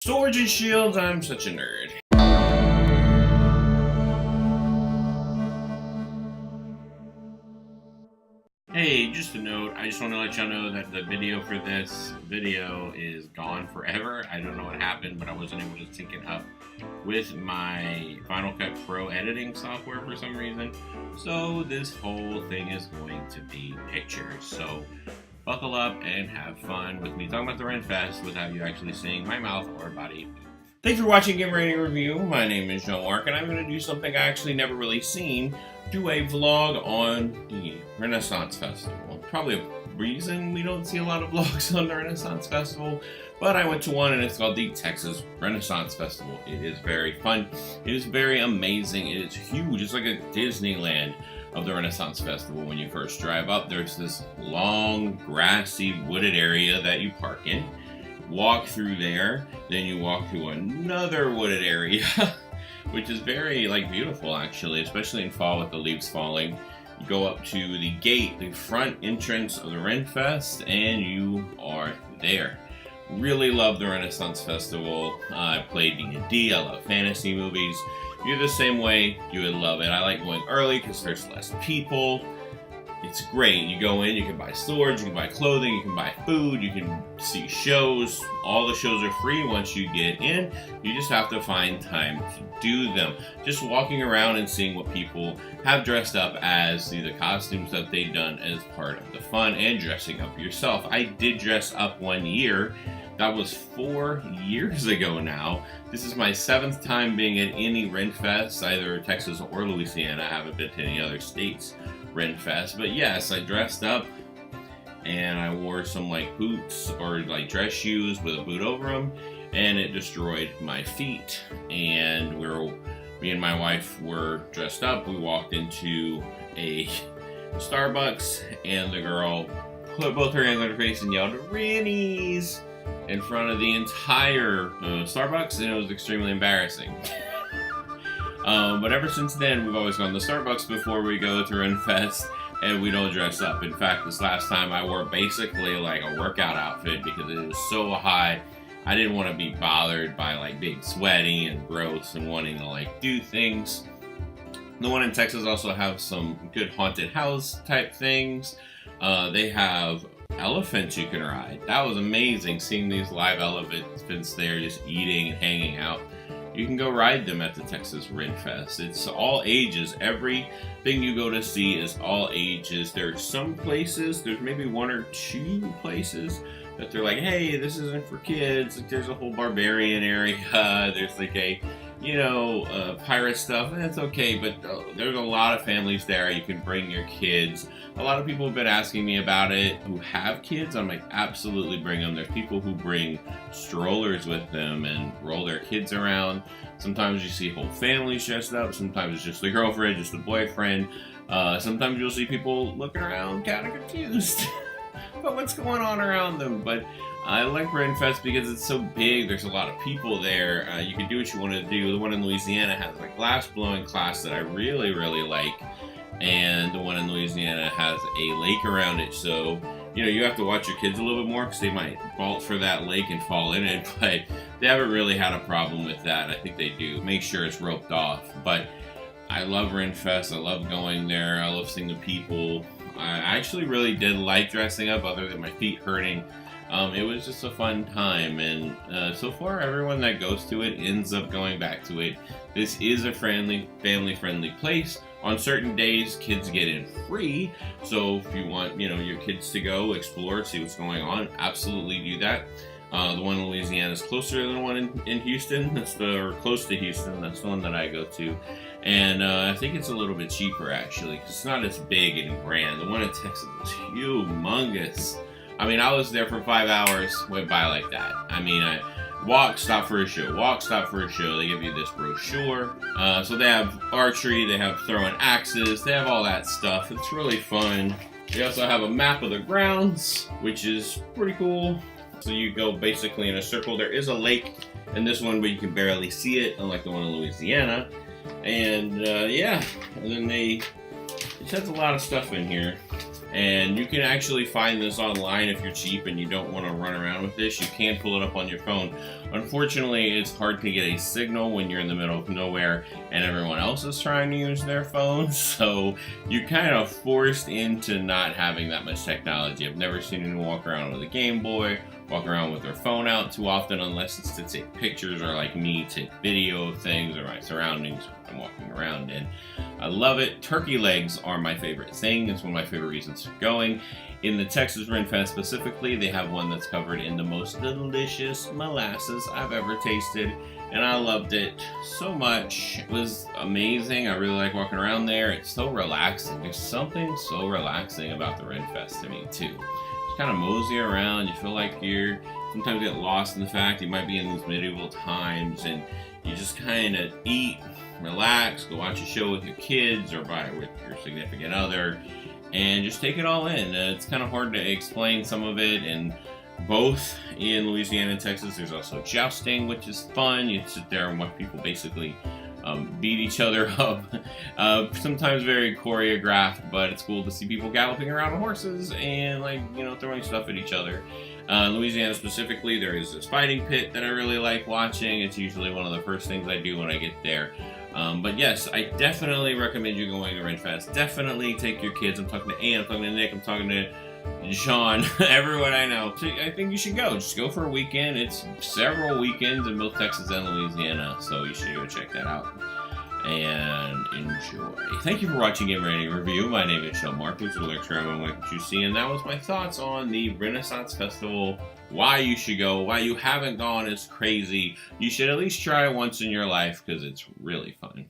Swords and shields, I'm such a nerd. Hey, just a note, I just want to let y'all know that the video for this video is gone forever. I don't know what happened, but I wasn't able to sync it up with my Final Cut Pro editing software for some reason. So this whole thing is going to be pictures. So buckle up and have fun with me talking about the Renfest without you actually seeing my mouth or body. Thanks for watching Game Rating Review. My name is Joe Mark, and I'm going to do something I actually never really seen. Do a vlog on the Renaissance Festival. Probably a reason we don't see a lot of vlogs on the Renaissance Festival, but I went to one and it's called the Texas Renaissance Festival. It is very fun. It is very amazing. It is huge. It's like a Disneyland of the Renaissance Festival. When you first drive up, there's this long, grassy, wooded area that you park in. Walk through there, then you walk to another wooded area, which is very beautiful actually, especially in fall with the leaves falling. You go up to the gate, the front entrance of the Renfest, and you are there. Really love the Renaissance Festival. I played D&D, I love fantasy movies. You're the same way, you would love it. I like going early because there's less people. It's great. You go in, you can buy swords, you can buy clothing, you can buy food, you can see shows. All the shows are free once you get in. You just have to find time to do them. Just walking around and seeing what people have dressed up as, see the costumes that they've done as part of the fun, and dressing up yourself. I did dress up one year. That was 4 years ago now. This is my 7th time being at any Renfest, either Texas or Louisiana. I haven't been to any other states Renfest, but yes, I dressed up and I wore some boots or dress shoes with a boot over them, and it destroyed my feet. And me and my wife were dressed up. We walked into a Starbucks and the girl put both her hands on her face and yelled "Rennies" in front of the entire Starbucks, and it was extremely embarrassing. But ever since then, we've always gone to Starbucks before we go to Renfest, and we don't dress up. In fact, this last time I wore basically a workout outfit because it was so hot. I didn't want to be bothered by being sweaty and gross and wanting to do things. The one in Texas also have some good haunted house type things. They have elephants you can ride. That was amazing, seeing these live elephants there just eating and hanging out. You can go ride them at the Texas Renfest. It's all ages. Everything you go to see is all ages. There's some places, there's maybe 1 or 2 places that they're hey, this isn't for kids. There's a whole barbarian area. There's pirate stuff, and it's okay, but there's a lot of families there. You can bring your kids. A lot of people have been asking me about it who have kids. I'm absolutely bring them. There's people who bring strollers with them and roll their kids around. Sometimes you see whole families dressed up. Sometimes it's just the girlfriend, just the boyfriend. Sometimes you'll see people looking around kind of confused about what's going on around them. But I like Renfest because it's so big. There's a lot of people there. You can do what you want to do. The one in Louisiana has a glass blowing class that I really, really like. And the one in Louisiana has a lake around it. So, you have to watch your kids a little bit more because they might vault for that lake and fall in it. But they haven't really had a problem with that. I think they do. Make sure it's roped off. But I love Renfest. I love going there. I love seeing the people. I actually really did like dressing up other than my feet hurting. It was just a fun time, and so far everyone that goes to it ends up going back to it. This is a family-friendly place. On certain days, kids get in free, so if you want your kids to go explore, see what's going on, absolutely do that. The one in Louisiana is closer than the one in Houston. Or close to Houston. That's the one that I go to. And I think it's a little bit cheaper, actually, because it's not as big and grand. The one in Texas is humongous. I mean, I was there for 5 hours, went by like that. I mean, I walk, stop for a show, walk, stop for a show. They give you this brochure. So they have archery, they have throwing axes, they have all that stuff. It's really fun. They also have a map of the grounds, which is pretty cool. So you go basically in a circle. There is a lake in this one, but you can barely see it, unlike the one in Louisiana. And yeah, and then it has a lot of stuff in here. And you can actually find this online if you're cheap and you don't want to run around with this. You can pull it up on your phone. Unfortunately, it's hard to get a signal when you're in the middle of nowhere and everyone else is trying to use their phones. So you're kind of forced into not having that much technology. I've never seen anyone walk around with a Game Boy, walk around with their phone out too often, unless it's to take pictures or like me, take video of things or my surroundings I'm walking around in. I love it. Turkey legs are my favorite thing. It's one of my favorite reasons for going. In the Texas Ren Fest specifically, they have one that's covered in the most delicious molasses I've ever tasted, and I loved it so much. It was amazing. I really like walking around there. It's so relaxing. There's something so relaxing about the Ren Fest to me too. Just kind of mosey around. You feel like you're sometimes get lost in the fact you might be in these medieval times, and you just kind of eat, relax, go watch a show with your kids or with your significant other, and just take it all in. It's kind of hard to explain some of it, and both in Louisiana and Texas, there's also jousting, which is fun. You sit there and watch people basically beat each other up. Sometimes very choreographed, but it's cool to see people galloping around on horses and throwing stuff at each other. Louisiana specifically, there is this fighting pit that I really like watching. It's usually one of the first things I do when I get there. But yes, I definitely recommend you going to Ren Fest. Definitely take your kids. I'm talking to Ann, I'm talking to Nick, I'm talking to Sean, everyone I know. So I think you should go. Just go for a weekend. It's several weekends in both Texas and Louisiana, so you should go check that out and enjoy. Thank you for watching Game Rating Review. My name is Sean Marcus, a lecturer on what you see, and that was my thoughts on the Renaissance Festival. Why you should go, why you haven't gone is crazy. You should at least try it once in your life because it's really fun.